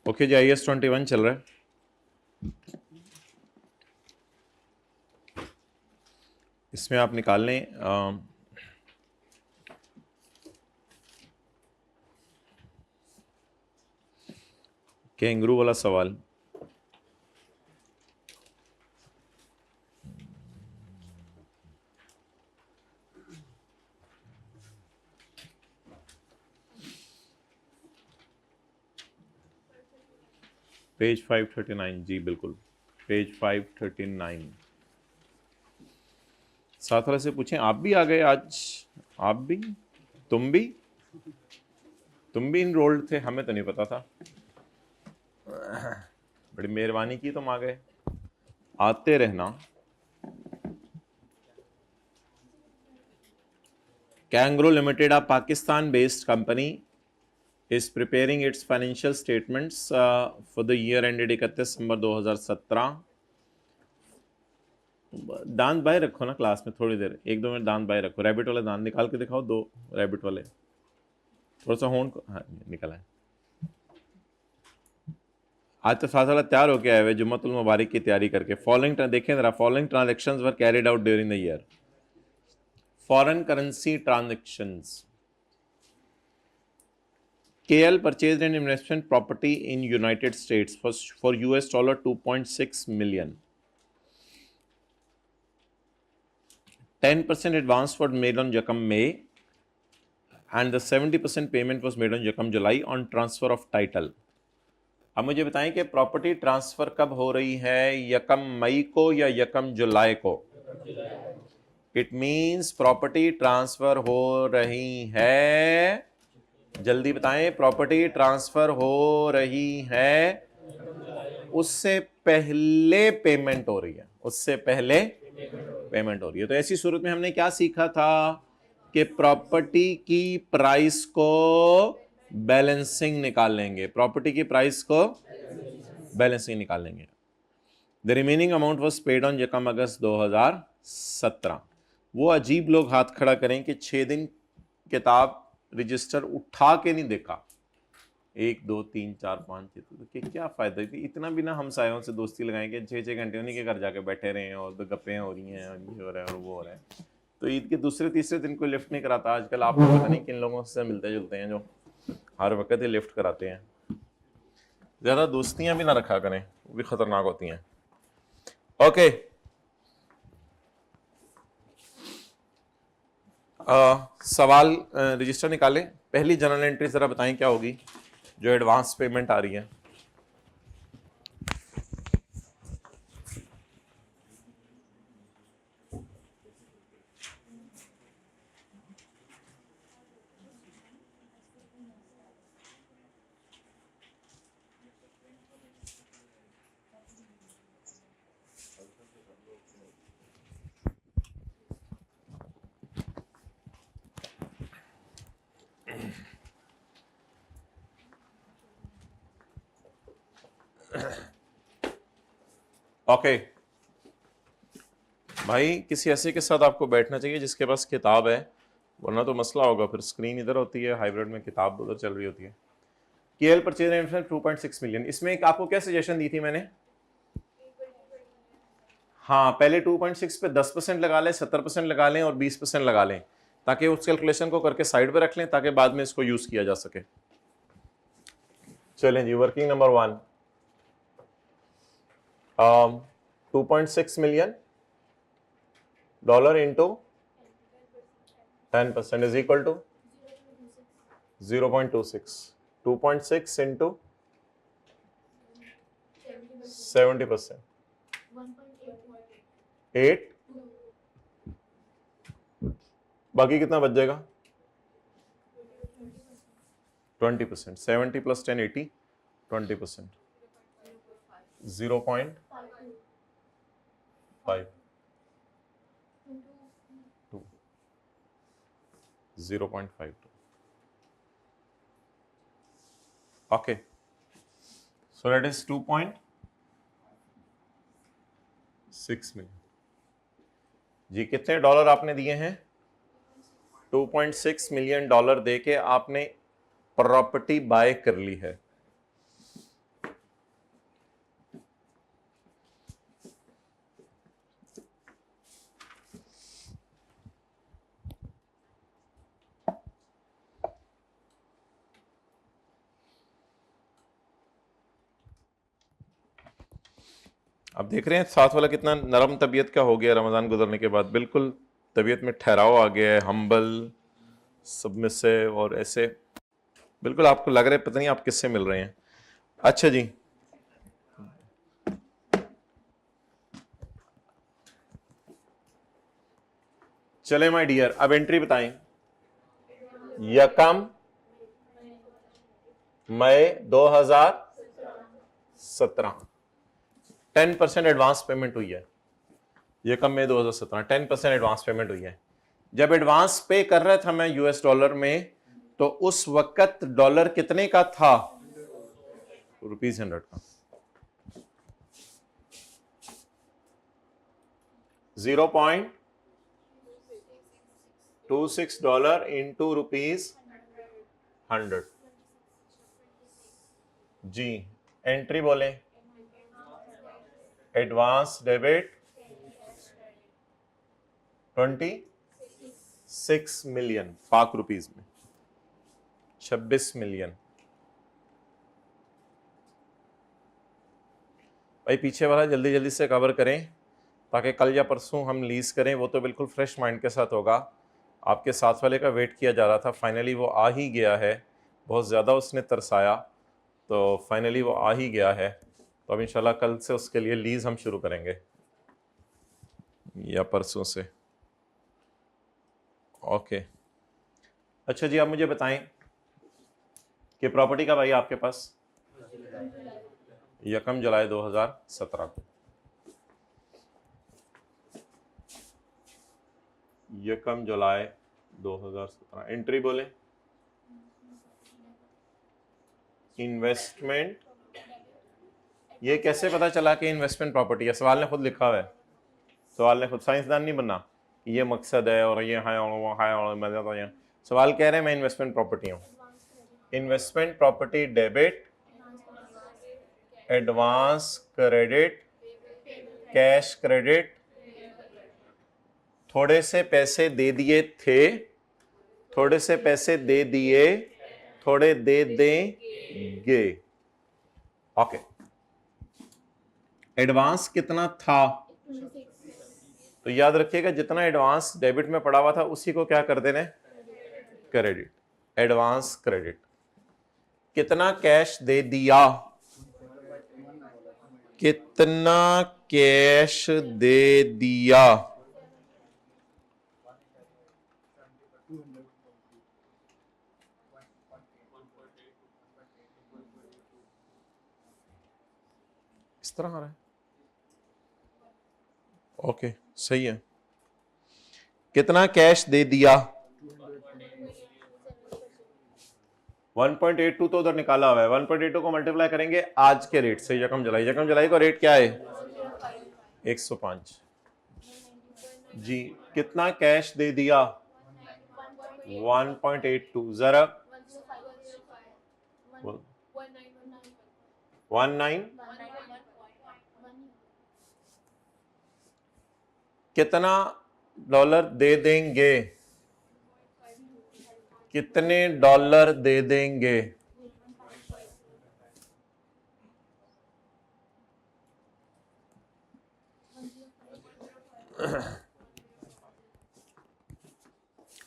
Okay जी, IAS 21 चल रहा है। इसमें आप निकाल लें कैंगरू वाला सवाल। पेज 539 जी बिल्कुल, पेज 539। साथ वाले से पूछें आप भी आ गए आज? आप भी, तुम भी इनरोल्ड थे, हमें तो नहीं पता था। बड़ी मेहरबानी की, तुम आ गए, आते रहना। Kangaroo limited, a Pakistan based company, is preparing its financial statements for the year ended 31 दिसंबर 2017। दांत बाहर रखो ना क्लास में, थोड़ी देर 1-2 मिनट दांत बाहर रखो। रैबिट वाले दांत निकाल के दिखाओ, 2 रैबिट वाले, थोड़ा सा होंठ को, हाँ निकला है। आज तो साथ साथ तैयार होके आए हुए जुम्मतुल मुबारक की तैयारी करके। फॉलोइंग देखें जरा, following transactions were carried out during the year. Foreign currency transactions. KL purchased an investment property in United States for $2.6 million. 10% advance was made on Jakam May, and the 70% payment was made on Jakam July on transfer of title. अब मुझे बताएं कि property transfer कब हो रही है, यकम मई को या यकम जुलाई को? इट मींस प्रॉपर्टी ट्रांसफर हो रही है, जल्दी बताएं, प्रॉपर्टी ट्रांसफर हो रही है, उससे पहले पेमेंट हो रही है, उससे पहले पेमेंट हो रही है। तो ऐसी सूरत में हमने क्या सीखा था कि प्रॉपर्टी की प्राइस को बैलेंसिंग निकाल लेंगे, प्रॉपर्टी की प्राइस को बैलेंसिंग निकाल लेंगे। The remaining amount was paid on यकम अगस्त 2017। वो अजीब लोग हाथ खड़ा करें कि 6 दिन किताब रजिस्टर उठा के नहीं देखा, 1 2 3 4 5 6, तो क्या फायदा थी? इतना भी ना हमसायों से दोस्ती लगाएंगे, 6-6 घंटे उन्हीं के घर जाके बैठे रहे हैं और तो गप्पें हो रही हैं और ये हो रहा है और वो हो रहा है। तो ईद के दूसरे तीसरे दिन कोई लिफ्ट नहीं कराता आजकल। आप लोग पता नहीं किन लोगों से मिलते जुलते हैं जो हर वक्त ही लिफ्ट कराते हैं। ज़्यादा दोस्तियां भी ना रखा करें, वो भी खतरनाक होती हैं। ओके, सवाल रजिस्टर निकालें। पहली जनरल एंट्री ज़रा बताएं क्या होगी जो एडवांस पेमेंट आ रही है। ओके भाई, किसी ऐसे के साथ आपको बैठना चाहिए जिसके पास किताब है, वरना तो मसला होगा। फिर स्क्रीन इधर होती है हाइब्रिड में, किताब उधर चल रही होती है। KL purchase investment 2.6 million. इसमें एक आपको क्या सजेशन दी थी मैंने? हाँ, पहले 2.6 पे 10% लगा लें, 70% लगा लें और 20% लगा लें, ताकि उस कैलकुलेशन को करके साइड पे रख लें ताकि बाद में इसको यूज किया जा सके। चलें जी, working number 1, 2.6 million dollar into 10% is equal to 0.26। 2.6 into 70%, 8। बाकी कितना बच जाएगा? 20%। 70 plus 10 80, 20%, 0.5 2, 0.52। Okay, so that is 2.6 million. जी कितने डॉलर आपने दिए हैं? 2.6 मिलियन डॉलर देके आपने प्रॉपर्टी बाय कर ली है। आप देख रहे हैं साथ वाला कितना नरम तबीयत का हो गया रमज़ान गुजरने के बाद, बिल्कुल तबीयत में ठहराव आ गया है, हम्बल, सबमिसिव और ऐसे बिल्कुल आपको लग रहा है पता नहीं आप किससे मिल रहे हैं। अच्छा जी, चले माय डियर, अब एंट्री बताएं। यकम मई 2017 10% एडवांस पेमेंट हुई है। यकम मई 2017 10% एडवांस पेमेंट हुई है। जब एडवांस पे कर रहा था मैं यूएस डॉलर में, तो उस वक्त डॉलर कितने का था? ₹100 का। 0.26 डॉलर इंटू ₹100। जी, एंट्री बोले। एडवांस डेबिट 26 मिलियन पाक रुपीस में, 26 मिलियन। भाई पीछे वाला जल्दी जल्दी से कवर करें ताकि कल या परसों हम लीज करें, वो तो बिल्कुल फ्रेश माइंड के साथ होगा। आपके साथ वाले का वेट किया जा रहा था, फाइनली वो आ ही गया है। बहुत ज़्यादा उसने तरसाया, तो फाइनली वो आ ही गया है। तो अब इंशाल्लाह कल से उसके लिए लीज हम शुरू करेंगे या परसों से। ओके, अच्छा जी, आप मुझे बताएं कि प्रॉपर्टी कब आई आपके पास? यकम जुलाई 2017 को। यकम जुलाई 2017। एंट्री बोले। इन्वेस्टमेंट, ये कैसे पता चला कि इन्वेस्टमेंट प्रॉपर्टी है? सवाल ने खुद लिखा हुआ है, सवाल ने खुद, साइंसदान नहीं बनना, ये मकसद है और ये है और वो है और मजा तो यहाँ। सवाल कह रहे हैं मैं इन्वेस्टमेंट प्रॉपर्टी हूँ। Investment property debit, advance credit, cash credit, थोड़े से पैसे दे दिए थे, थोड़े से पैसे दे दिए, थोड़े दे देंगे। ओके, एडवांस कितना था? तो याद रखिएगा जितना एडवांस डेबिट में पड़ा हुआ था उसी को क्या कर देना? Credit, advance credit. कितना कैश दे दिया? कितना कैश दे दिया? इस तरह आ रहा है। ओके, सही है। कितना कैश दे दिया? 1.82 तो उधर निकाला हुआ है। 1.82 को मल्टीप्लाई करेंगे आज के रेट से, यकम जुलाई। यकम जुलाई का रेट क्या है? 105। जी, कितना कैश दे दिया? 1.82। जरा 19। कितना डॉलर दे देंगे? कितने डॉलर दे देंगे?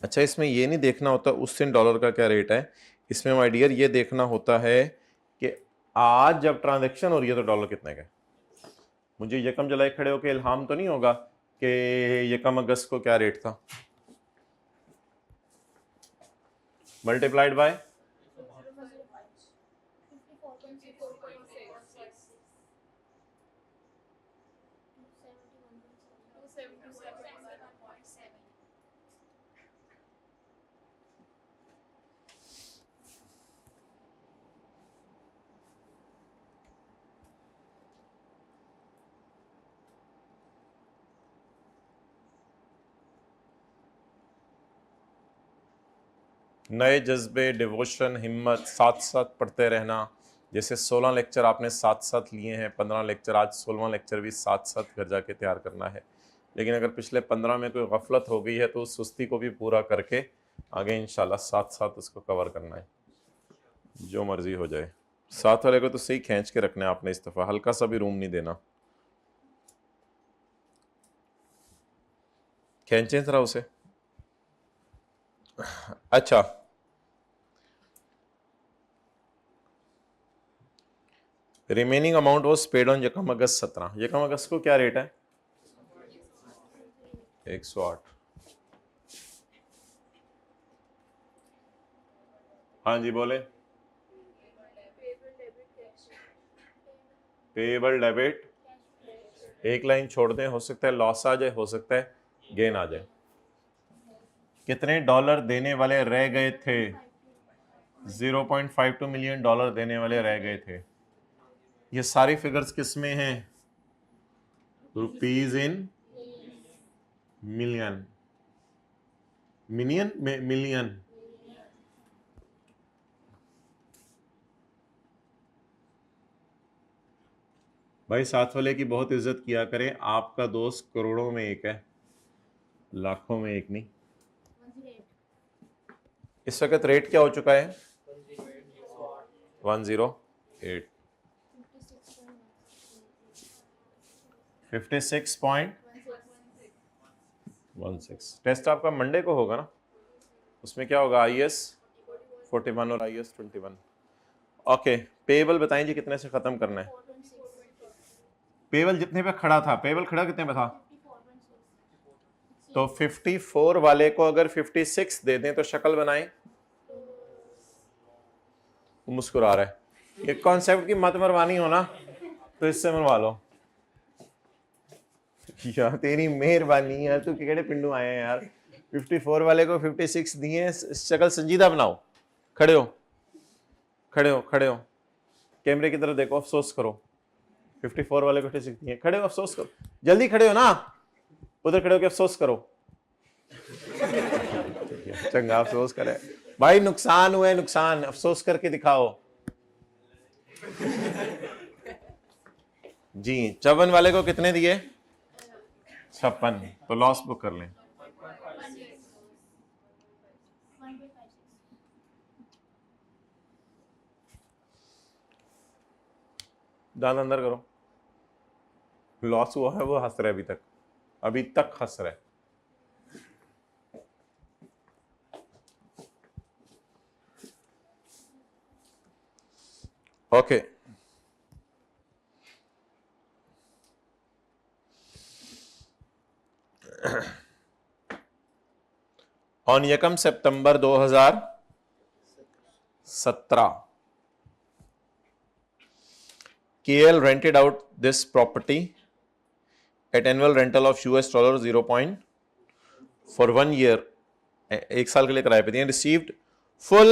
अच्छा, इसमें ये नहीं देखना होता उस दिन डॉलर का क्या रेट है, इसमें माय डियर ये देखना होता है कि आज जब ट्रांजैक्शन हो रही है तो डॉलर कितने का है। मुझे यकम जुलाई खड़े होकर इल्हाम तो नहीं होगा कि यकम अगस्त को क्या रेट था, मल्टीप्लाइड बाय नए जज्बे, डिवोशन, हिम्मत, साथ साथ पढ़ते रहना। जैसे 16 लेक्चर आपने साथ साथ लिए हैं, 15 लेक्चर, आज 16वां लेक्चर भी साथ साथ घर जाके तैयार करना है। लेकिन अगर पिछले 15 में कोई गफलत हो गई है तो उस सुस्ती को भी पूरा करके आगे इंशाल्लाह साथ साथ उसको कवर करना है, जो मर्जी हो जाए। साथ वाले को तो सही खींच के रखना है आपने, इस दफ़ा हल्का सा भी रूम नहीं देना। खींचे जरा उसे। अच्छा, remaining amount was paid on यकम अगस्त 17। यकम अगस्त को क्या रेट है? 108। हाँ जी बोले। पेएबल डेबिट, एक लाइन छोड़ दें, हो सकता है लॉस आ जाए, हो सकता है गेन आ जाए। कितने डॉलर देने वाले रह गए थे? 0.52 मिलियन डॉलर देने वाले रह गए थे। ये सारी फिगर्स किस में हैं? रुपीज इन मिलियन, मिलियन में मिलियन। भाई साथ वाले की बहुत इज्जत किया करें, आपका दोस्त करोड़ों में एक है, लाखों में एक नहीं। इस वक्त रेट क्या हो चुका है? 108, 56.16। टेस्ट आपका मंडे को होगा ना, उसमें क्या होगा? IS 41 और IS 21। ओके, पेबल बताएं जी कितने से खत्म करना है? पेबल जितने पे खड़ा था, पेबल खड़ा कितने पे था? तो 54 वाले को अगर 56 दे दें तो शक्ल बनाएं। वो मुस्कुरा रहा है। एक कॉन्सेप्ट की मत मरवानी हो ना तो इससे मरवा लो यार, तेरी मेहरबानी यार, तू केड़े पिंडू आए हैं यार। 54 वाले को 56 दिए, शक्ल संजीदा बनाओ। खड़े हो, खड़े हो, खड़े हो, कैमरे की तरफ देखो, अफसोस करो। 54 वाले को 56 दिए, खड़े हो, अफसोस करो, जल्दी खड़े हो ना, उधर खड़े हो के अफसोस करो। चंगा अफसोस करे भाई, नुकसान हुआ है, नुकसान, अफसोस करके दिखाओ जी। 54 वाले को कितने दिए? 56। तो लॉस बुक कर लें। दांत अंदर करो। लॉस हुआ है, वो हंस रहा है, अभी तक हंस रहा है। ओके, ऑन यकम सितंबर 2017, KL rented out this property at annual rental of $0 for 1 year, एक साल के लिए किराए पे दिए, received full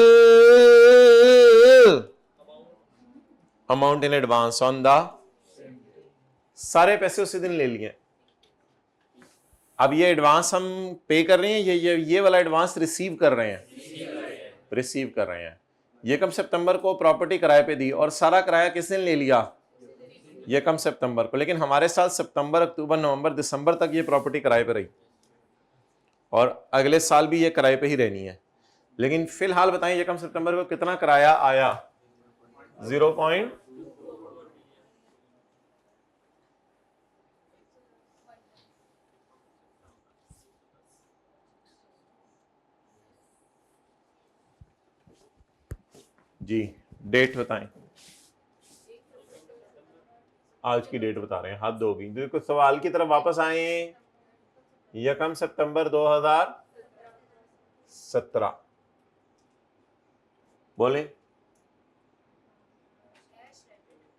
amount in advance on the, सारे पैसे उसी दिन ले लिए। अब ये एडवांस हम पे कर रहे हैं, ये वाला एडवांस रिसीव कर रहे हैं, रिसीव कर रहे हैं। यकम सितंबर को प्रॉपर्टी किराए पे दी और सारा किराया किसने ले लिया? यकम सितंबर को। लेकिन हमारे साथ सितंबर, अक्टूबर, नवंबर, दिसंबर तक ये प्रॉपर्टी किराए पे रही और अगले साल भी ये किराए पे ही रहनी है। लेकिन फिलहाल बताएं यकम सितंबर को कितना किराया आया? 0. जी डेट बताएं, आज की डेट बता रहे हैं, हद होगी। देखो सवाल की तरफ वापस आए। यकम सितंबर 2017 बोले।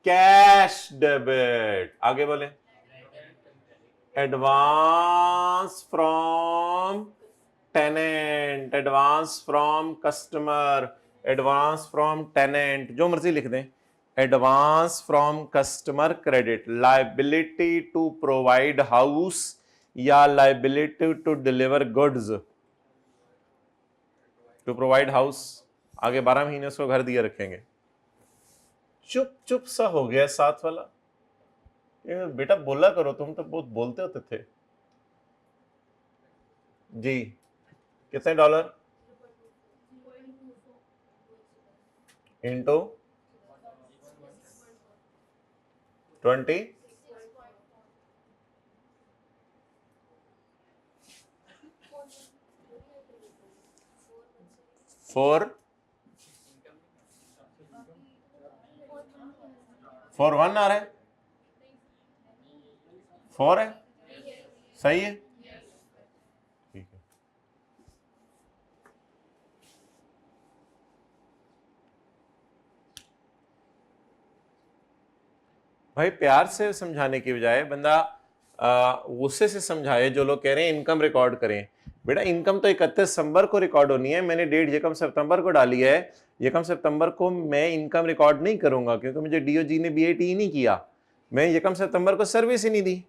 कैश डेबिट, आगे बोले। Advance from tenant, advance from customer, advance from tenant, जो मर्जी लिख दें। Advance from customer credit, liability to provide house या liability to deliver goods. To provide house, आगे 12 महीने उसको घर दिए रखेंगे। चुप चुप सा हो गया साथ वाला। बेटा बोला करो, तुम तो बहुत बोलते होते थे जी। कितने डॉलर इंटू 20? 4 4 1 आ रहा है, 4 है, सही है, ठीक है। भाई प्यार से समझाने की बजाय बंदा गुस्से से समझाए। जो लोग कह रहे हैं इनकम रिकॉर्ड करें, बेटा इनकम तो 31 दिसंबर को रिकॉर्ड होनी है, मैंने डेट यकम सितंबर को डाली है, यकम सितंबर को मैं इनकम रिकॉर्ड नहीं करूंगा क्योंकि मुझे डीओजी ने बीएटी ही नहीं किया, मैं यकम सितंबर को सर्विस ही नहीं दी।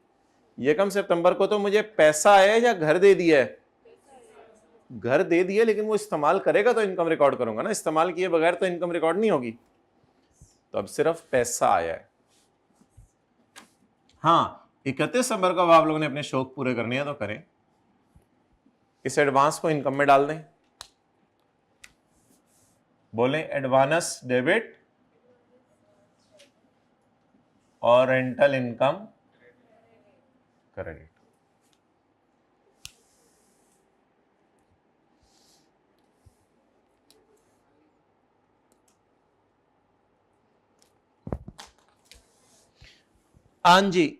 यकम सितंबर को तो मुझे पैसा आया है या घर दे दिया है? घर दे दिया, लेकिन वो इस्तेमाल करेगा तो इनकम रिकॉर्ड करूंगा ना, इस्तेमाल किए बगैर तो इनकम रिकॉर्ड नहीं होगी। तो अब सिर्फ पैसा आया है। हाँ 31 दिसंबर को आप लोगों ने अपने शौक पूरे करने हैं तो करें, इस एडवांस को इनकम में डाल दें। बोले एडवांस डेबिट और रेंटल इनकम क्रेडिट। हाँ जी,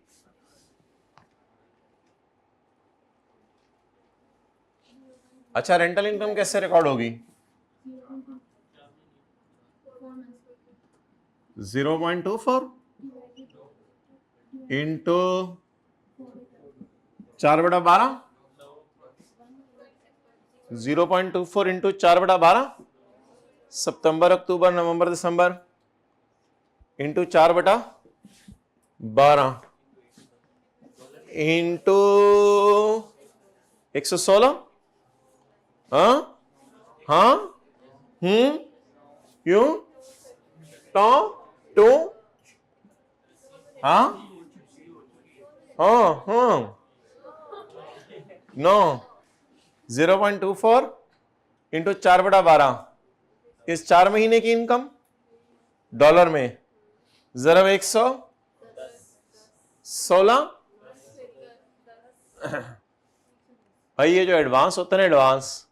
अच्छा रेंटल इनकम कैसे रिकॉर्ड होगी? 0.24 इंटू 4/12, 0.24 इंटू 4/12, सितंबर अक्टूबर नवंबर दिसंबर इंटू 4/12 इंटू 116। हाँ हाँ क्यों तो टू हाँ नो 0.24 इंटू 4/12 इस 4 महीने की इनकम डॉलर में, जरा 116। भाई ये जो एडवांस होता है ना, एडवांस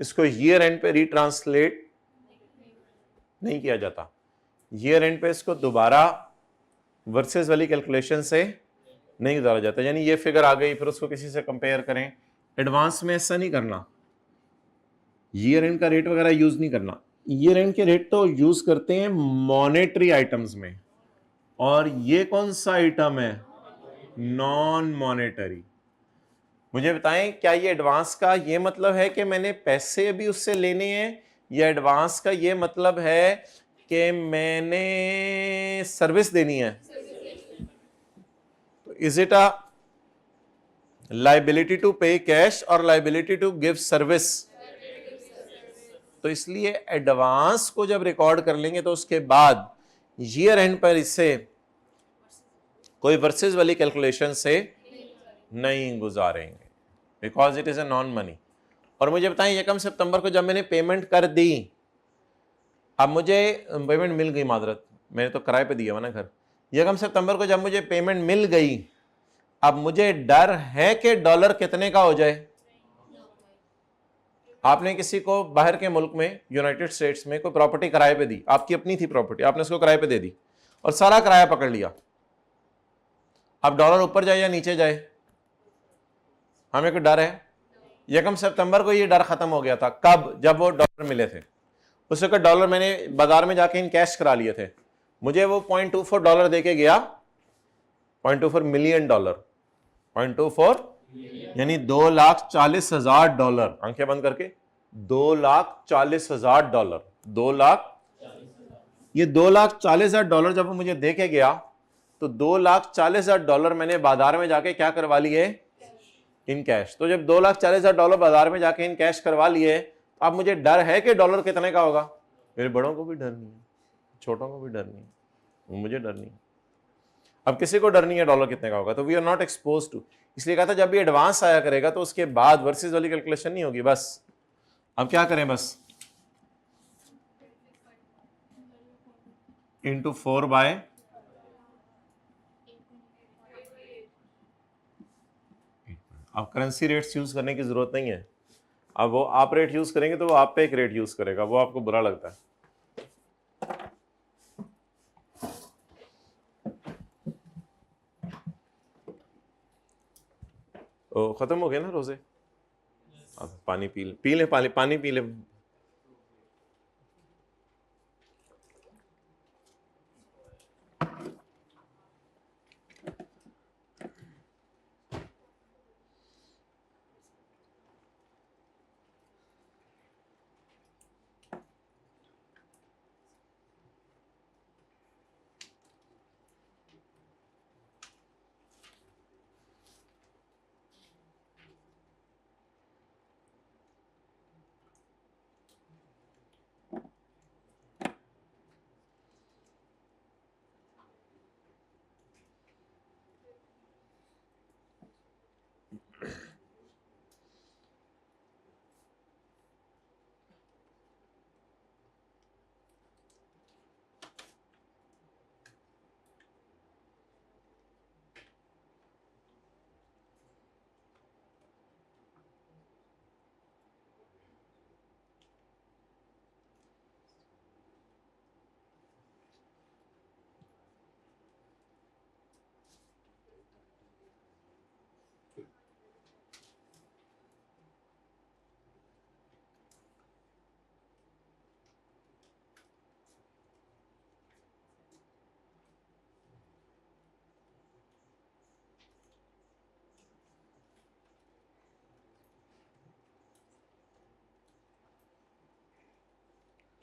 इसको ईयर एंड पे रिट्रांसलेट नहीं किया जाता, ईयर एंड पे इसको दोबारा वर्सेस वाली कैलकुलेशन से नहीं गुजारा जाता। यानी ये फिगर आ गई फिर उसको किसी से कंपेयर करें, एडवांस में ऐसा नहीं करना, ईयर एंड का रेट वगैरह यूज नहीं करना। ईयर एंड के रेट तो यूज करते हैं मॉनेटरी आइटम्स में, और ये कौन सा आइटम है? Non monetary. मुझे बताएं क्या ये एडवांस का ये मतलब है कि मैंने पैसे भी उससे लेने हैं, या एडवांस का ये मतलब है कि मैंने सर्विस देनी है? तो is it a liability to pay cash और लाइबिलिटी टू गिव सर्विस? तो इसलिए एडवांस को जब रिकॉर्ड कर लेंगे तो उसके बाद ईयर एंड पर इससे कोई वर्सेस वाली कैलकुलेशन से नहीं गुजारेंगे, because it is a non money. और मुझे बताएं यकम सितंबर को जब मैंने पेमेंट कर दी, अब मुझे पेमेंट मिल गई, मादरत मैंने तो किराए पे दिया हुआ ना घर, यकम सितंबर को जब मुझे पेमेंट मिल गई, अब मुझे डर है कि डॉलर कितने का हो जाए। आपने किसी को बाहर के मुल्क में, यूनाइटेड स्टेट्स में कोई प्रॉपर्टी किराए पे दी, आपकी अपनी थी प्रॉपर्टी, आपने उसको किराए पे दे दी और सारा किराया पकड़ लिया, अब डॉलर ऊपर जाए या नीचे जाए, हमें कोई डर है? यकम सितंबर को ये डर खत्म हो गया था। कब? जब वो डॉलर मिले थे। उस वक्त डॉलर मैंने बाजार में जाके इन कैश करा लिए थे, मुझे वो $0.24 देके गया, $0.24 मिलियन, 0.24 यानी $2,40,000, आंखें बंद करके $2,40,000, 2 लाख, ये $2,40,000 जब वो मुझे देके गया तो $2,40,000 मैंने बाजार में जाके क्या करवा लिए? In cash. तो जब $2,40,000 बाजार में जाके इन कैश करवा लिए, अब मुझे डर है कि डॉलर कितने का होगा? मेरे बड़ों को भी डर नहीं है, छोटों को भी डर नहीं है, मुझे डर नहीं। अब किसी को डर नहीं है डॉलर कितने का होगा, तो we are not expose to. इसलिए कहा था जब भी एडवांस आया करेगा तो उसके बाद वर्सेस वाली कैलकुलेशन नहीं होगी। बस अब क्या करें, बस इंटू 4 बाय, अब करेंसी रेट्स यूज करने की जरूरत नहीं है, अब वो आप रेट यूज करेंगे तो वो आप पे एक रेट यूज करेगा, वो आपको बुरा लगता है। ओ खत्म हो गया ना रोजे? अब पानी पी ले पानी पी ले।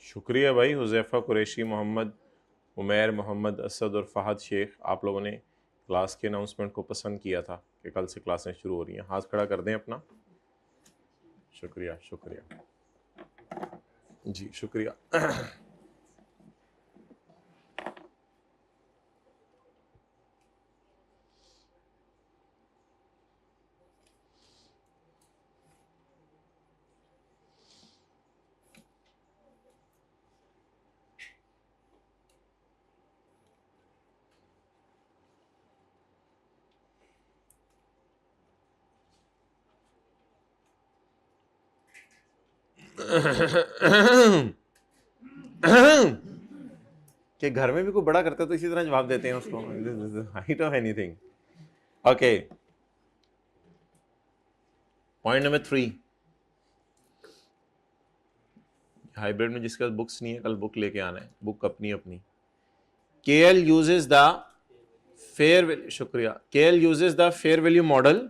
शुक्रिया भाई हुज़ैफ़ा कुरैशी, मोहम्मद उमैर, मोहम्मद असद और फ़हद शेख, आप लोगों ने क्लास के अनाउंसमेंट को पसंद किया था कि कल से क्लासें शुरू हो रही हैं। हाथ खड़ा कर दें अपना। शुक्रिया शुक्रिया जी, शुक्रिया। कि घर में भी कोई बड़ा करता है तो इसी तरह जवाब देते हैं उसको, height of anything. Okay, point number 3, hybrid में जिसके पास बुक्स नहीं है कल बुक लेके आना है, बुक अपनी अपनी। KL uses the fair value, शुक्रिया, KL uses the fair value model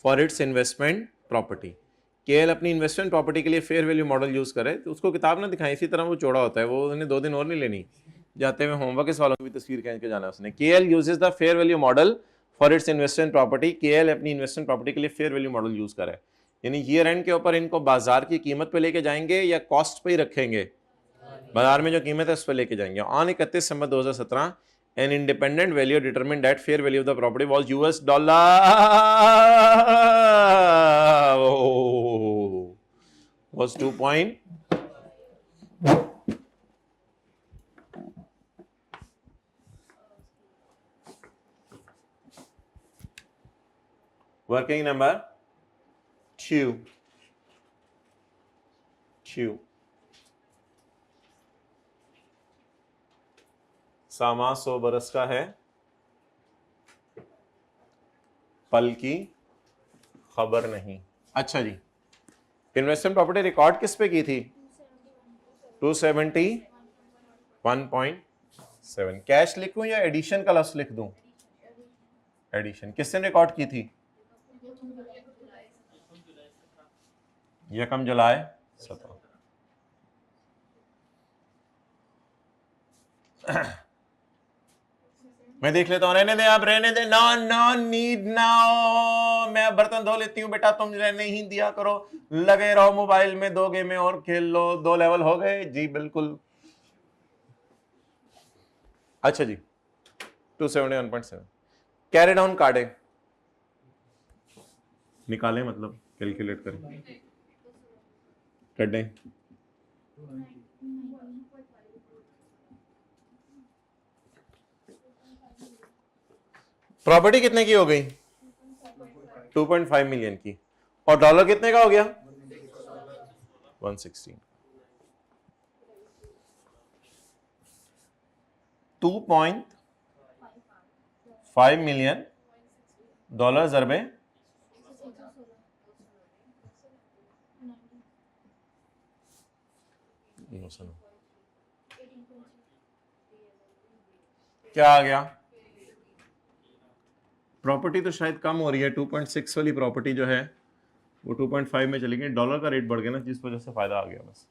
for its investment property। KL अपनी इन्वेस्टमेंट प्रॉपर्टी के लिए फेयर वैल्यू मॉडल यूज करे, तो उसको किताब ना दिखाएं, इसी तरह वो चौड़ा होता है, वो उन्हें 2 दिन और नहीं लेनी, जाते हुए होमवर्क इस वालों की भी तस्वीर खींच के जाना है उसने। KL uses the fair value model for its investment property, KL अपनी इन्वेस्टमेंट प्रॉपर्टी के लिए फेयर वैल्यू मॉडल यूज करे, यानी ईयर एंड के ऊपर इनको बाजार की कीमत पे लेके जाएंगे या कॉस्ट पे ही रखेंगे, बाजार में जो कीमत है उस पर लेके जाएंगे। On 31 December 2017 an independent value determined that fair value of the property was US dollar was 2 point working number 2 सामा 100 बरस का है, पल की खबर नहीं। अच्छा जी, इन्वेस्टमेंट प्रॉपर्टी रिकॉर्ड किस पे की थी? 271.7। कैश लिखूं या एडिशन का लफ्ज लिख दूं? एडिशन। किसने रिकॉर्ड की थी? 1 जुलाई 17। मैं देख लेता हूँ, रहने दे आप, रहने दे, नो नो नीड नाउ, मैं बर्तन धो लेती हूँ बेटा, तुम रहने ही दिया करो, लगे रहो मोबाइल में, 2 गेमें और खेल लो, 2 लेवल हो गए जी, बिल्कुल। अच्छा जी, 271.7 कैरी डाउन काटे निकालें, मतलब कैलकुलेट करें, कर दें। प्रॉपर्टी कितने की हो गई? 2.5 मिलियन की। और डॉलर कितने का हो गया? 116 $2.5 million ज़रबे क्या आ गया? प्रॉपर्टी तो शायद कम हो रही है, 2.6 वाली प्रॉपर्टी जो है वो 2.5 में चली गई, डॉलर का रेट बढ़ गया ना, जिस वजह से फायदा आ गया बस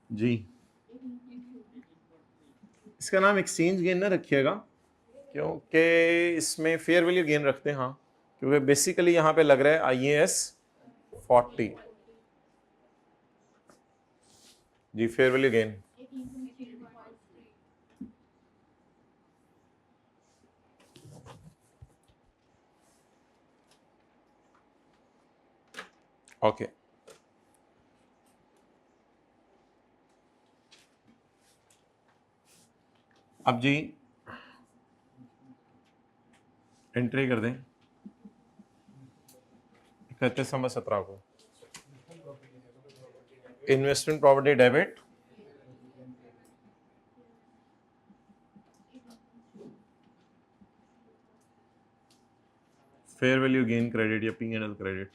जी। इसका नाम एक्सचेंज गेन ना रखिएगा, क्योंकि इसमें फेयर वैल्यू गेन रखते हैं। हाँ, क्योंकि बेसिकली यहाँ पे लग रहा है IAS 40 जी, फेयर वैल्यू गेन। ओके, अब जी एंट्री कर दें 31/17 को। Investment property debit, fair value gain credit या P&L क्रेडिट।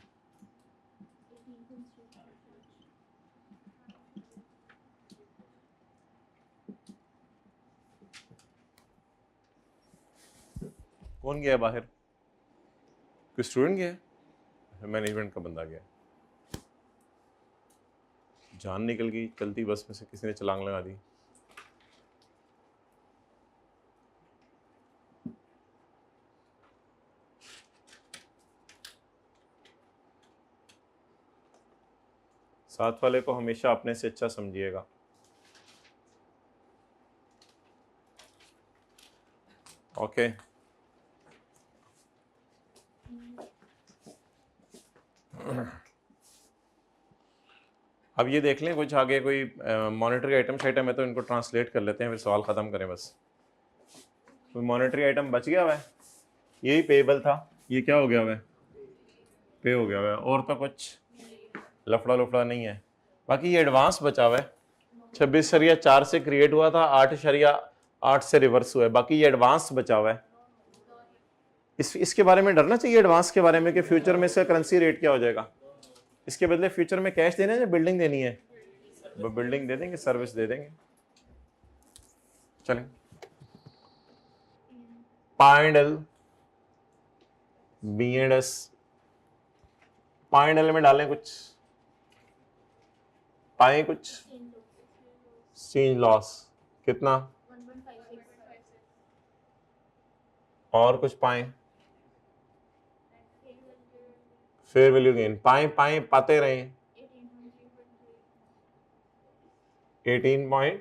कौन गया बाहर? कोई स्टूडेंट गया? मैनेजमेंट का बंदा गया। जान निकल गई, चलती बस में से किसी ने छलांग लगा दी। साथ वाले को हमेशा अपने से अच्छा समझिएगा। ओके, अब ये देख लें कुछ आगे कोई मॉनेटरी आइटम है तो इनको ट्रांसलेट कर लेते हैं, फिर सवाल ख़त्म करें बस। कोई मॉनेटरी आइटम बच गया हुआ है? यही पेबल था, ये क्या हो गया हुआ है? पे हो गया हुआ है। और तो कुछ लफड़ा लफड़ा नहीं है। बाकी ये एडवांस बचा हुआ है, 26.4 से क्रिएट हुआ था, 8.8 से रिवर्स हुआ है। बाकी ये एडवांस बचा हुआ है। इसके बारे में डरना चाहिए एडवांस के बारे में कि फ्यूचर में इसका करेंसी रेट क्या हो जाएगा। इसके बदले फ्यूचर में कैश देना है या बिल्डिंग देनी है? वो बिल्डिंग दे देंगे, सर्विस दे देंगे। चलें, P&L B&S, P&L में डालें कुछ, पाए कुछ एक्सचेंज लॉस कितना, और कुछ पाए फेयर वैल्यू गेन, पाए पाए पाते रहे 18.3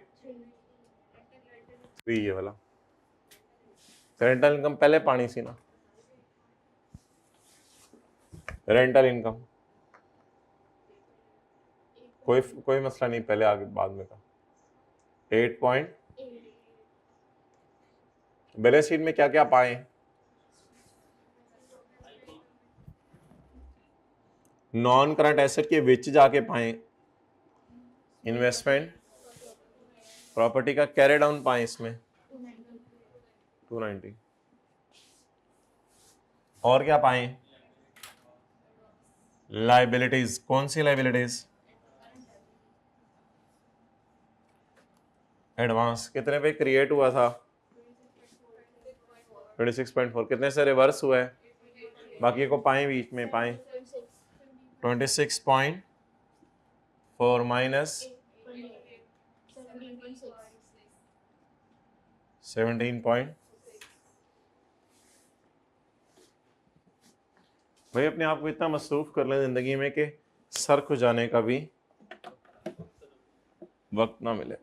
ये वाला। रेंटल इनकम पहले पानी सी ना, रेंटल इनकम कोई मसला नहीं, पहले आगे बाद में का 8 पॉइंट। बैलेंस शीट में क्या क्या पाए? नॉन करंट एसेट के विच जाके पाए, इन्वेस्टमेंट प्रॉपर्टी का कैरी डाउन पाए इसमें 290। और क्या पाए? लाइबिलिटीज, कौन सी लाइबिलिटीज? एडवांस कितने पे क्रिएट हुआ था? 26.4। कितने से रिवर्स हुआ है? बाकी को पाए बीच में पाए 26.4 माइनस 17 भाई अपने आप को इतना मसरूफ कर लें जिंदगी में कि सर खुजाने का भी वक्त ना मिले।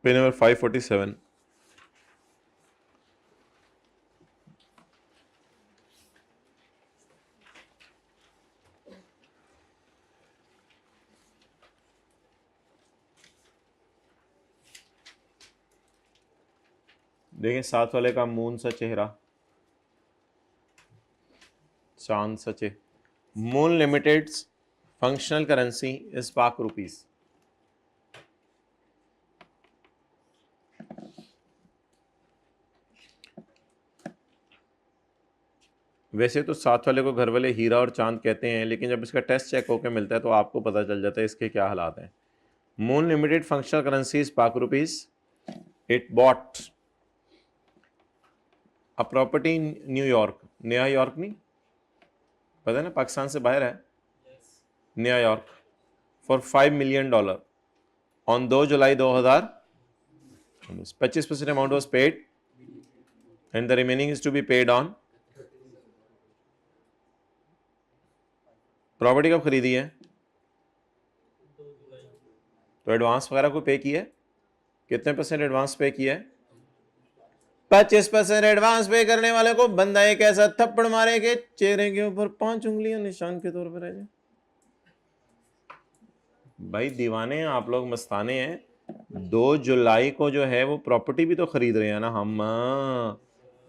पे नंबर 547। देखिए साथ वाले का मून सा चेहरा, चांद सचे। Moon limiteds functional currency is पाक रुपीस। वैसे तो साथ वाले को घर वाले हीरा और चांद कहते हैं, लेकिन जब इसका टेस्ट चेक होकर मिलता है तो आपको पता चल जाता है इसके क्या हालात हैं। Moon limited functional currency is पाक rupees. It bought a property in New York, नया यॉर्क नहीं पता है ना, पाकिस्तान से बाहर है, नया York, for $5 million on 2 July 2000। 25% amount was paid and the remaining is to be paid on. Property कब खरीदी है? तो एडवांस वगैरह को पे किया है? कितने परसेंट एडवांस पे किया है? 25% एडवांस पे करने वाले को बंदा एक ऐसा थप्पड़ मारे के चेहरे के ऊपर 5 उंगलियां निशान के तौर पर रह जाए। भाई दीवाने हैं आप लोग, मस्ताने हैं। 2 जुलाई को जो है वो प्रॉपर्टी भी तो खरीद रहे हैं ना हम,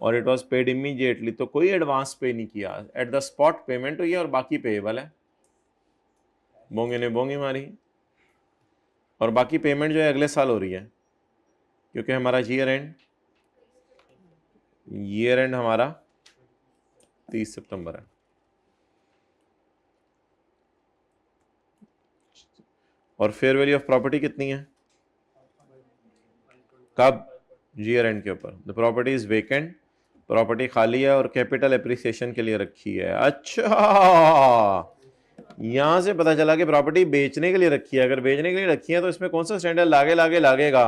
और इट वाज पेड इमीडिएटली, तो कोई एडवांस पे नहीं किया, एट द स्पॉट पेमेंट हुई है और बाकी पेएबल है। बोंगे ने बोंगी मारी, और बाकी पेमेंट जो है अगले साल हो रही है, क्योंकि हमारा ईयर एंड हमारा 30 सितंबर है। और फेयर वैल्यू ऑफ प्रॉपर्टी कितनी है? कब? ईयर एंड के ऊपर। The property is vacant, property खाली है और कैपिटल एप्रिसिएशन के लिए रखी है। अच्छा, यहां से पता चला कि प्रॉपर्टी बेचने के लिए रखी है। अगर बेचने के लिए रखी है तो इसमें कौन सा स्टैंडर्ड लागेगा?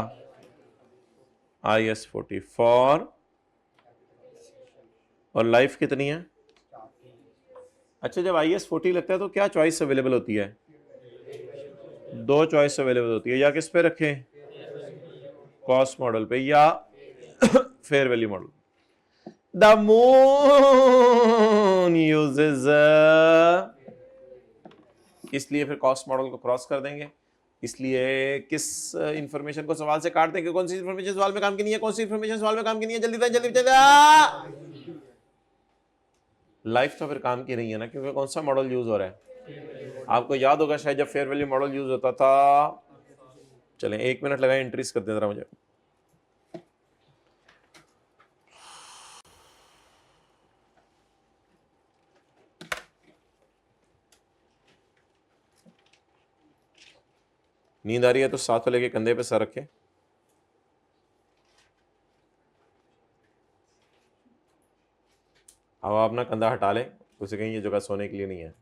IS 44। और लाइफ कितनी है? अच्छा, जब IS 40 लगता है तो क्या चॉइस अवेलेबल होती है? 2 चॉइस अवेलेबल होती है, या किस पे रखें? कॉस्ट मॉडल पे या fair value model. The moon uses, इसलिए फिर कॉस्ट मॉडल को क्रॉस कर देंगे। इसलिए किस इंफॉर्मेशन को सवाल से काट देंगे? कौन सी इंफॉर्मेशन सवाल में काम की नहीं है? कौन सी इंफॉर्मेशन सवाल में काम की नहीं है? जल्दी लाइफ तो फिर काम की नहीं है ना, क्योंकि कौन सा मॉडल यूज हो रहा है? आपको याद होगा शायद जब फेयर वैल्यू मॉडल यूज होता था। चलें 1 मिनट लगाए, इंट्रीज कर दे जरा मुझे। नींद आ रही है तो साथ वाले के कंधे पे सर रखे। अब आप अपना कंधा हटा लें, उसे कहीं ये जगह सोने के लिए नहीं है।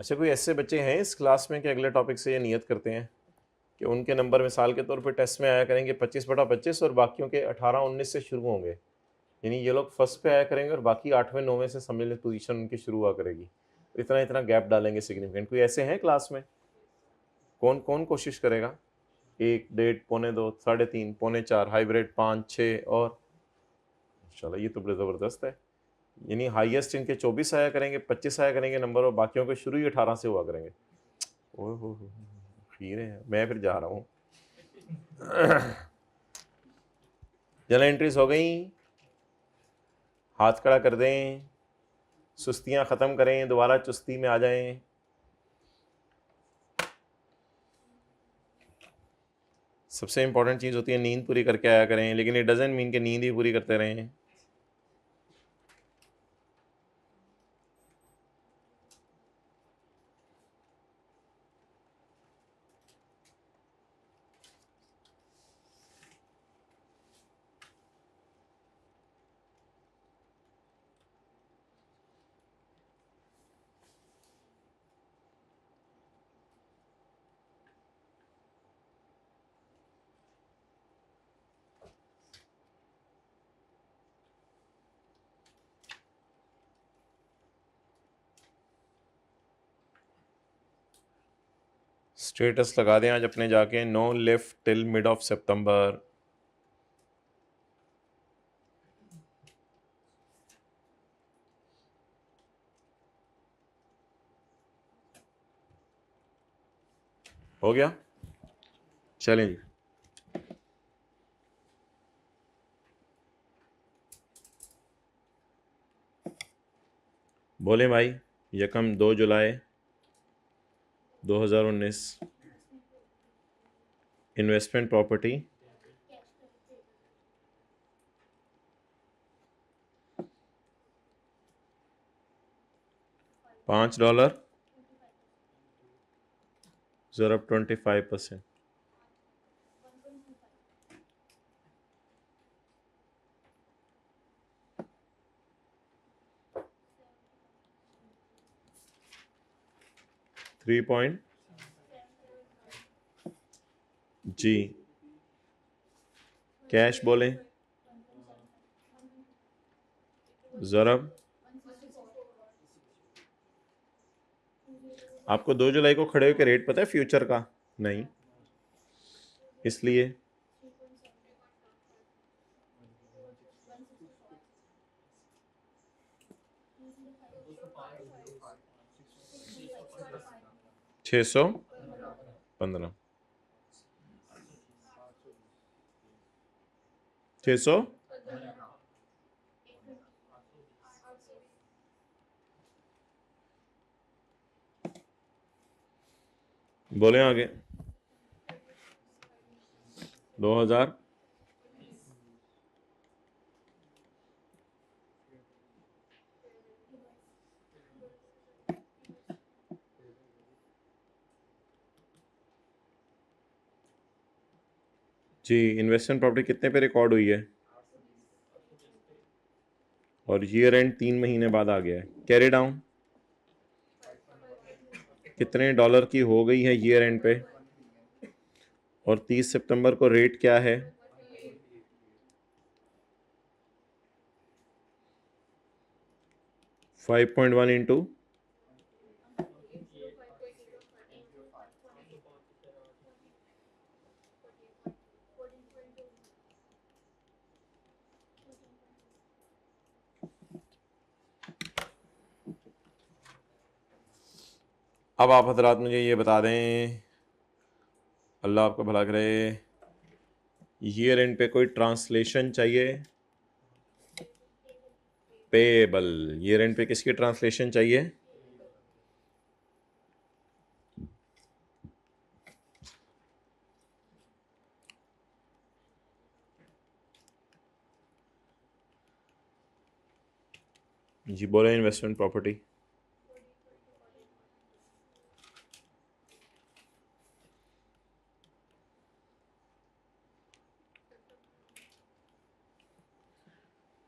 अच्छा, कोई ऐसे बच्चे हैं इस क्लास में कि अगले टॉपिक से ये नियत करते हैं कि उनके नंबर मिसाल के तौर पे टेस्ट में आया करेंगे 25/25 और बाकियों के 18-19 से शुरू होंगे, यानी ये लोग फर्स्ट पे आया करेंगे और बाकी 8वें 9वें से समझ ले पोजीशन उनकी शुरू हुआ करेगी, इतना इतना गैप डालेंगे सिग्निफिकेंट। कोई ऐसे हैं क्लास में? कौन कौन कोशिश करेगा? 1, 1.5, पौने 2, 3.5, पौने 4, हाइब्रिड 5, 6 और इंशाल्लाह ये तो बड़े ज़बरदस्त है। यानी हाईएस्ट इनके 24 आया करेंगे, 25 आया करेंगे नंबर और बाकियों के शुरू ही 18 से हुआ करेंगे। ओह हो खीरे हैं, मैं फिर जा रहा हूँ। जर्नल एंट्रीज हो गई, हाथ खड़ा कर दें, सुस्तियां ख़त्म करें, दोबारा चुस्ती में आ जाएं। सबसे इंपॉर्टेंट चीज़ होती है नींद पूरी करके आया करें, लेकिन इट डजंट मीन कि नींद ही पूरी करते रहें। स्टेटस लगा दें आज अपने जाके, no lift till mid of September. हो गया, चलें जी। बोले भाई, यकम 2 जुलाई 2019 इन्वेस्टमेंट प्रॉपर्टी $5 ज़रब 25%। थ्री पॉइंट जी, कैश बोलें ज़रब, आपको 2 जुलाई को खड़े होकर रेट पता है फ्यूचर का? नहीं, इसलिए 615 600 बोले आगे 2000 जी। इन्वेस्टमेंट प्रॉपर्टी कितने पे रिकॉर्ड हुई है और ईयर एंड 3 महीने बाद आ गया है। कैरी डाउन कितने डॉलर की हो गई है ईयर एंड पे और 30 सितंबर को रेट क्या है? 5.1 इंटू अब आप हजरात मुझे ये बता दें, अल्लाह आपको भला करे, ईयर एंड पे कोई ट्रांसलेशन चाहिए? पेबल, ईयर एंड पे किसकी ट्रांसलेशन चाहिए? जी बोले इन्वेस्टमेंट प्रॉपर्टी।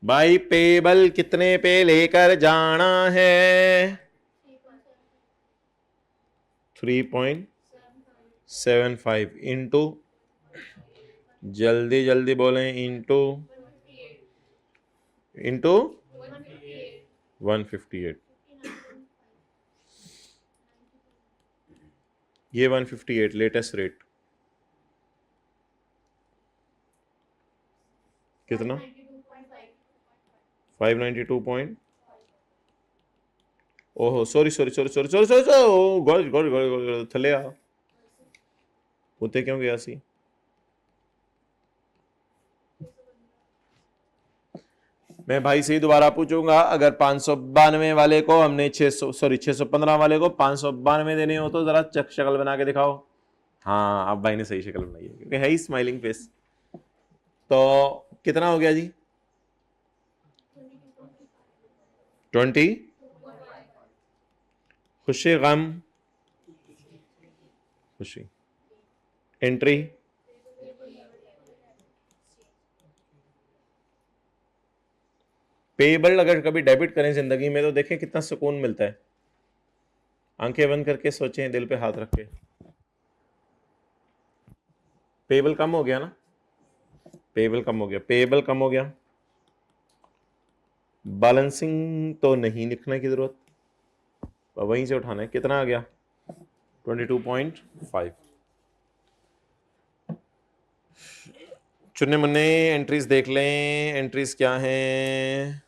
भाई पेबल कितने पे लेकर जाना है? 3.75 इंटू, जल्दी जल्दी बोलें, इंटू 158, ये 158 लेटेस्ट रेट कितना? 592 ओहो sorry sorry sorry sorry sorry sorry sorry God God थले आ उते क्यों गया सी? मैं भाई से ही दोबारा पूछूंगा, अगर 592 वाले को हमने 615 वाले को 592 देने हो तो जरा शक्ल बना के दिखाओ। हाँ, अब भाई ने सही शक्ल बनाई है क्योंकि है ही स्माइलिंग फेस। तो कितना हो गया जी? 20। खुशी गम खुशी। एंट्री पेएबल अगर कभी डेबिट करें जिंदगी में तो देखें कितना सुकून मिलता है। आंखें बंद करके सोचें, दिल पे हाथ रख के। पेएबल कम हो गया ना, पेएबल कम हो गया, पेएबल कम हो गया। बैलेंसिंग तो नहीं लिखने की जरूरत, वहीं से उठाना है। कितना आ गया? 22.5। चुन्ने मुन्ने एंट्रीज देख लें, एंट्रीज क्या हैं?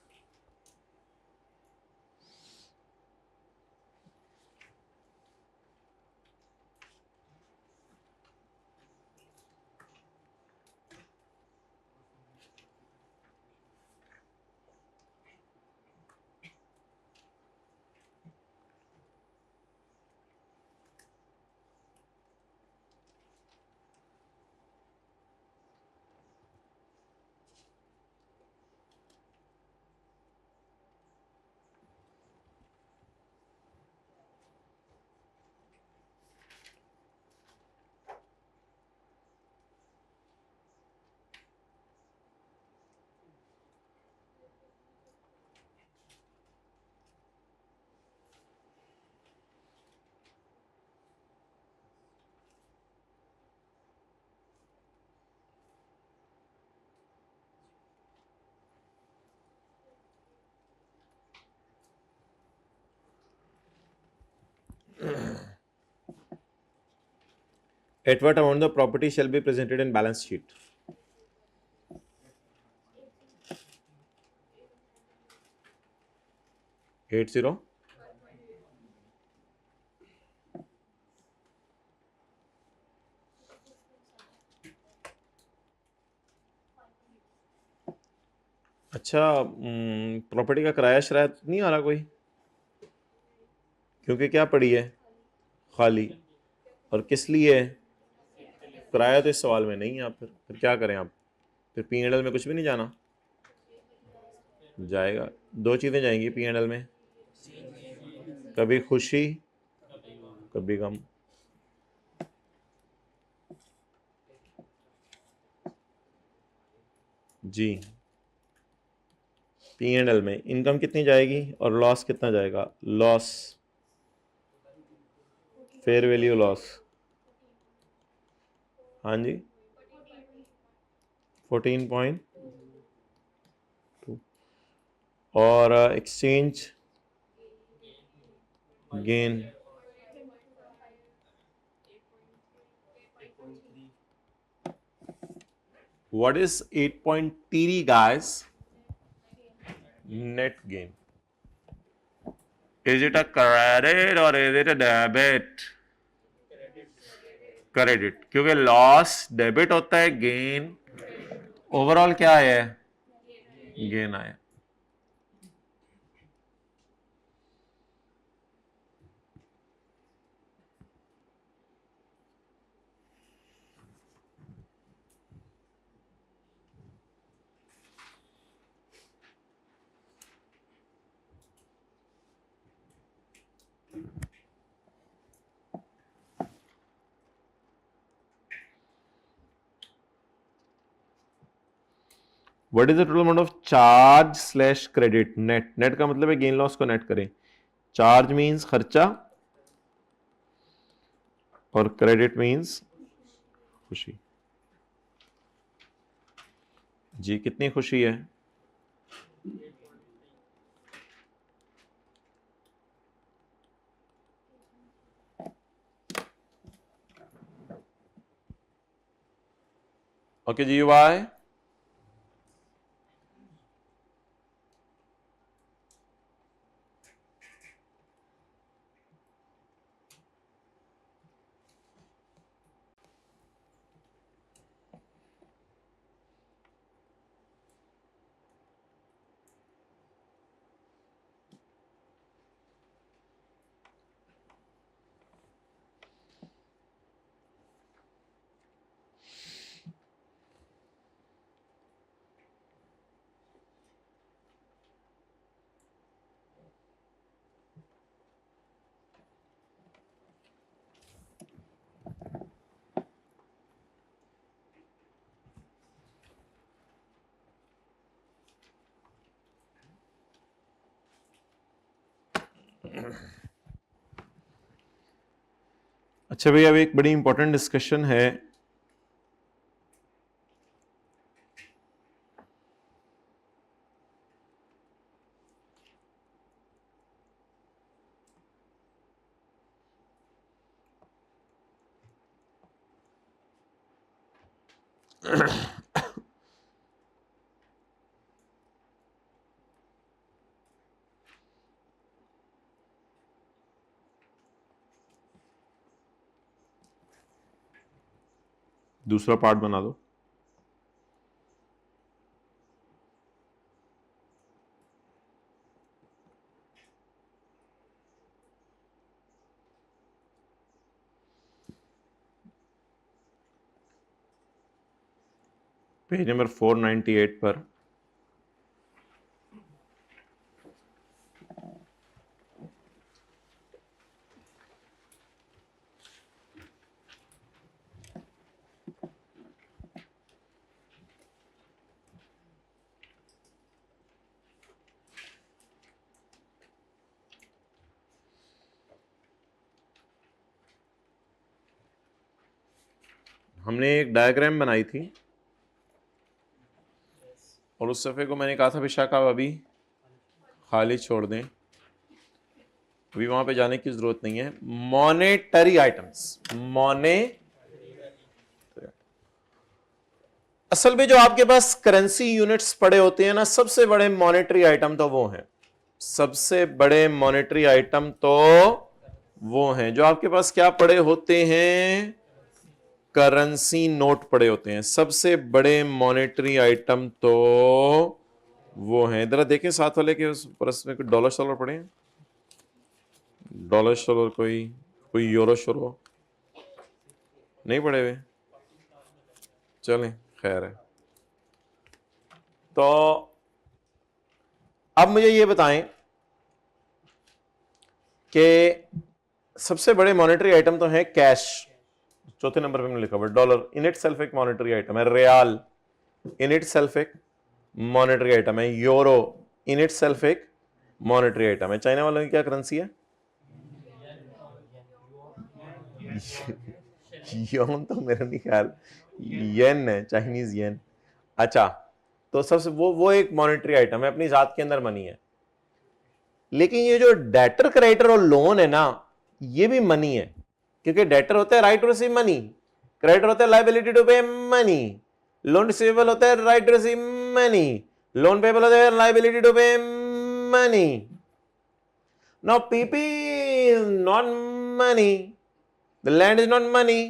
At what amount the property shall be presented in balance sheet? At zero. अच्छा, प्रॉपर्टी का किराया शराया तो नहीं आ रहा कोई? क्योंकि क्या पड़ी है? खाली। और किस लिए है? किराया तो इस सवाल में नहीं है। आप फिर क्या करें? आप फिर P&L में कुछ भी नहीं जाना जाएगा। दो चीज़ें जाएंगी P&L में, कभी खुशी कभी गम। जी, P&L में इनकम कितनी जाएगी और लॉस कितना जाएगा? Loss, fair value loss. हाँ जी, 14.2। और exchange gain what is 8.3 guys? Net gain. Is it a credit or is it a debit? Credit, क्योंकि लॉस डेबिट होता है, गेन ओवरऑल क्या है? गेन आया। What is the total amount of charge slash credit net? Net का मतलब है gain loss को नेट करें। चार्ज मींस खर्चा, और क्रेडिट मीन्स खुशी। जी कितनी खुशी है? ओके जी, वाई? अच्छा भैया, अब एक बड़ी इंपॉर्टेंट डिस्कशन है। दूसरा पार्ट बना दो। पेज नंबर 498 पर हमने एक डायग्राम बनाई थी और उस सफ़े को मैंने कहा था विशाखा अभी खाली छोड़ दें, अभी वहां पे जाने की जरूरत नहीं है। मॉनेटरी आइटम्स, असल में जो आपके पास करेंसी यूनिट्स पड़े होते हैं ना, सबसे बड़े मॉनेटरी आइटम तो वो हैं, सबसे बड़े मॉनेटरी आइटम तो वो हैं जो आपके पास क्या पड़े होते हैं, करेंसी नोट पड़े होते हैं। सबसे बड़े मॉनेटरी आइटम तो वो हैं। जरा देखें साथ वाले के उस परस में कोई डॉलर शॉलर पड़े हैं, डॉलर शॉलर, कोई यूरो शोरो नहीं पड़े हुए? चलें खैर है। तो अब मुझे ये बताएं कि सबसे बड़े मॉनेटरी आइटम तो है कैश, चौथे नंबर पे मैंने लिखा हुआ डॉलर, इन इट सेल्फ एक मॉनेटरी आइटम है। रियाल इन इट सेल्फ एक मॉनेटरी आइटम है। यूरो इन इट सेल्फ एक मॉनेटरी आइटम है। चाइना वालों की क्या करेंसी है? योन तो मेरा नहीं ख्याल, येन है, चाइनीज येन। अच्छा, तो सबसे वो एक मॉनेटरी आइटम है, अपनी जात के अंदर मनी है। लेकिन ये जो डेटर, क्रेडिटर और लोन है ना, ये भी मनी है, क्योंकि डेटर होता है right to receive money, creditor होता है liability to pay money, loan receivable होता है right to receive money, loan payable होता है liability to pay money. Now PP is not money, the land is not money,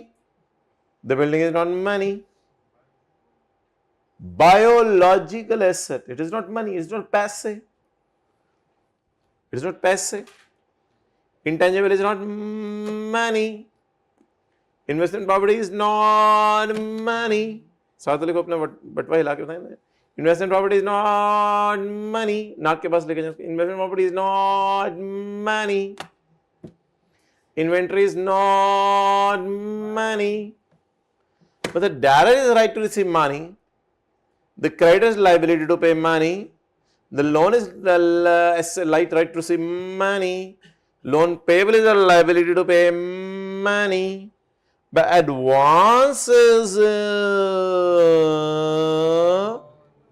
the building is not money, biological asset, it is not money, it is not passive, it is not passive. Intangible is not money, investment property is not money। साथ वाले को अपना बटवा हिला के बताएं, investment property is not money, नाक के पास लेके जाओ, investment property is not money, inventory is not money, but the debtor is right to receive money, the creditor's liability to pay money, the loan is the right to receive money, loan payable is a liability to pay money, But advance is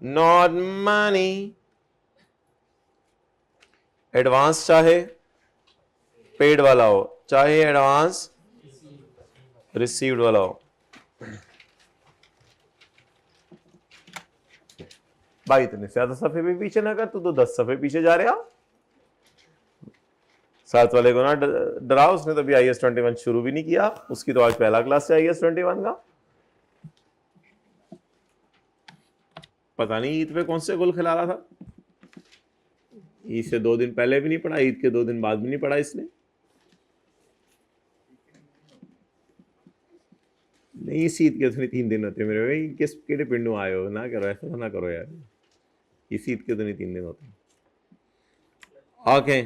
not money. Advance चाहे paid वाला हो, चाहे advance received वाला हो। भाई इतने ज्यादा सफे पे पीछे ना कर, तू तो 10 सफे पीछे जा रहा। साथ वाले को ना डराओ, उसने तो अभी IAS 21 शुरू भी नहीं किया, उसकी तो आज पहला क्लास है IAS 21 का। पता नहीं ईद पे कौन से गुल खिला रहा था। ईद से 2 दिन पहले भी नहीं पढ़ा, ईद के 2 दिन बाद भी नहीं पढ़ा इसने। नहीं, इस ईद के 3 दिन होते मेरे भाई, किस केड़े पिंडों आए हो, ना करो ऐसा, ना करो यार। इस ईद के तो नहीं 3 दिन होते। ओके,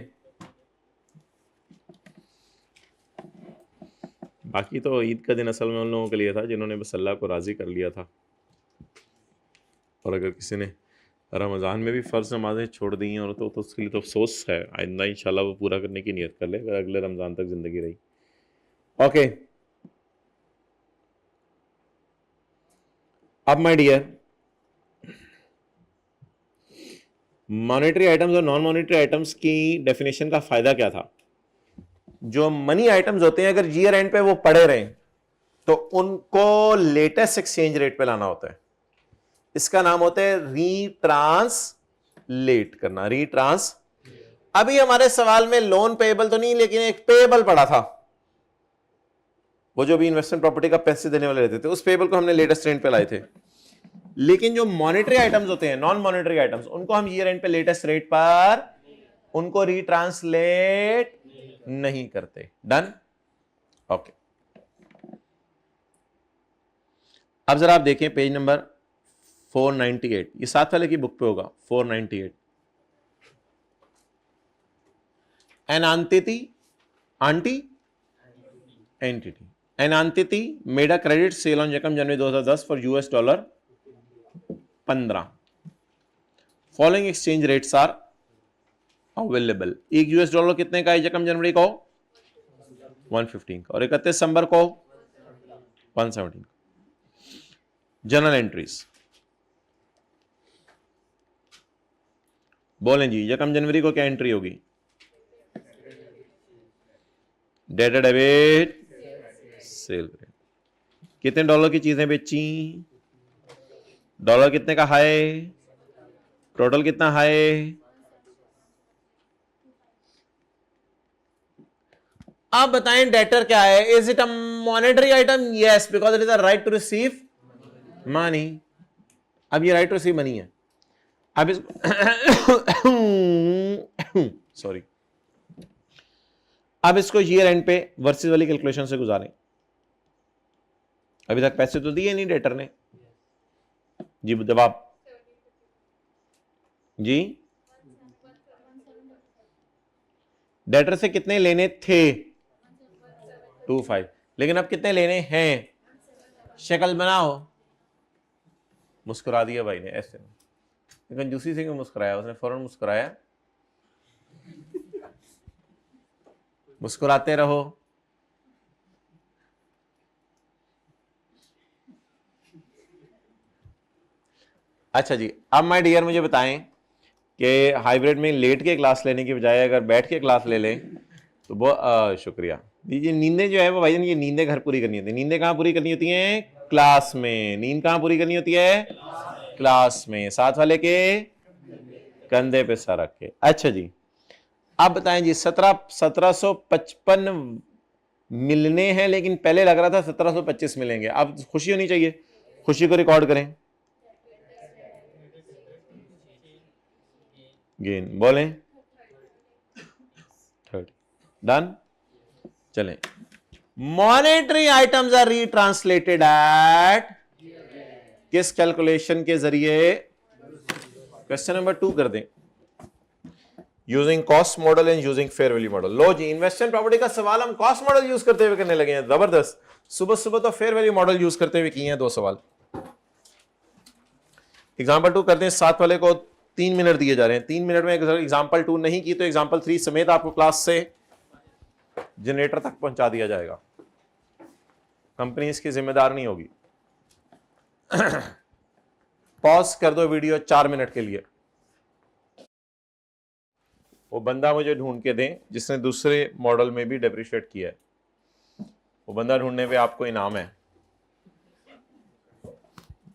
बाकी तो ईद का दिन असल में उन लोगों के लिए था जिन्होंने बस अल्लाह को राजी कर लिया था। और अगर किसी ने रमज़ान में भी फ़र्ज़ नमाजें छोड़ दी हैं और तो उसके लिए तो अफसोस है। आइंदा इंशाल्लाह वो पूरा करने की नीयत कर ले अगर अगले रमज़ान तक ज़िंदगी रही। ओके, अब माय डियर, मॉनेटरी आइटम्स और नॉन मॉनेटरी आइटम्स की डेफिनेशन का फ़ायदा क्या था। जो मनी आइटम्स होते हैं, अगर ईयर एंड पे वो पड़े रहे तो उनको लेटेस्ट एक्सचेंज रेट पे लाना होता है। इसका नाम होता है रीट्रांसलेट करना, रीट्रांस। अभी हमारे सवाल में लोन पेएबल तो नहीं, लेकिन एक पेएबल पड़ा था, वो जो भी इन्वेस्टमेंट प्रॉपर्टी का पैसे देने वाले रहते थे, उस पेएबल को हमने लेटेस्ट रेट पे लाए थे। लेकिन जो मॉनेटरी आइटम्स होते हैं, नॉन मॉनेटरी आइटम्स, उनको हम ईयर एंड पे लेटेस्ट रेट पर उनको रीट्रांसलेट नहीं करते। डन। ओके, अब जरा आप देखें पेज नंबर 498, ये साथ वाले की बुक पे होगा 498। एन एंटिटी, आंटी एंटिटी, an entity made a credit sale on यकम January 2010 for $15। Following exchange rates are available. एक $1 कितने का है यकम जनवरी को? 115 का। और 31 दिसंबर को 117। जर्नल एंट्रीज बोलें जी, यकम जनवरी को क्या एंट्री होगी? Dated debit cell rate. कितने डॉलर की चीजें बेची? डॉलर कितने का हाई? टोटल कितना हाई? आप बताएं डेटर क्या है? Is it a monetary item? Yes, because it is a right to receive money. अब ये राइट टू रिसीव मनी है। अब इस सॉरी, अब इसको ईयर एंड पे वर्सेस वाली कैलकुलेशन से गुजारें। अभी तक पैसे तो दिए नहीं डेटर ने जी, जवाब जी। डेटर से कितने लेने थे? 25। लेकिन अब कितने लेने हैं? शक्ल बनाओ। मुस्कुरा दिया भाई ने ऐसे, कंजूसी से क्यों मुस्कुराया? उसने फौरन मुस्कुराया। मुस्कुराते रहो। अच्छा जी, अब माय डियर मुझे बताएं कि हाइब्रिड में लेट के क्लास लेने की बजाय अगर बैठ के क्लास ले लें तो बहुत शुक्रिया दीजिए। नींदें जो है वो भाईजान, ये नींदें घर पूरी करनी होती है। नींदें कहाँ पूरी करनी होती हैं? क्लास में। नींद कहाँ पूरी करनी होती है? क्लास में, साथ वाले के कंधे पे सर रख के। अच्छा जी, आप बताएं जी, 1755 मिलने हैं, लेकिन पहले लग रहा था 1725 मिलेंगे। अब खुशी होनी चाहिए, खुशी को रिकॉर्ड करें। गेन बोलें 30। डन। चलें, monetary items are retranslated at किस कैलकुलेशन के जरिए? क्वेश्चन नंबर 2 कर दें। Using cost model and using fair value model. लो जी, इन्वेस्टमेंट प्रॉपर्टी का सवाल हम कॉस्ट मॉडल यूज करते हुए करने लगे हैं। जबरदस्त। सुबह सुबह तो फेयर वैल्यू मॉडल यूज करते हुए किए हैं 2 सवाल। एग्जाम्पल 2 करते हैं। साथ वाले को 3 मिनट दिए जा रहे हैं। 3 मिनट में एग्जाम्पल 2 नहीं की तो एग्जाम्पल 3 समेत आपको क्लास से जनरेटर तक पहुंचा दिया जाएगा। कंपनी इसकी जिम्मेदार नहीं होगी। पॉज कर दो वीडियो 4 मिनट के लिए। वो बंदा मुझे ढूंढ के दें जिसने दूसरे मॉडल में भी डेप्रिशिएट किया है। वो बंदा ढूंढने पे आपको इनाम है।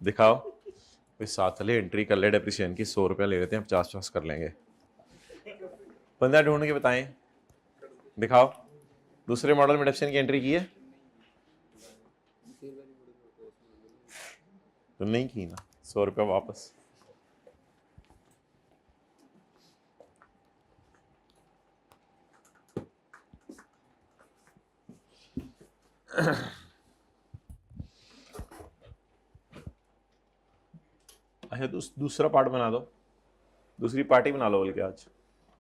दिखाओ कोई साथ ले, एंट्री कर ले डेप्रिशिएशन की। 100 रुपया ले लेते हैं, 50-50 कर लेंगे। बंदा ढूंढ के बताएं, दिखाओ दूसरे मॉडल में डेप्रिशिएशन की एंट्री की है तो नहीं की ना। 100 रुपया वापस। अच्छा दूसरा पार्ट बना दो, दूसरी पार्टी बना लो बल्कि आज।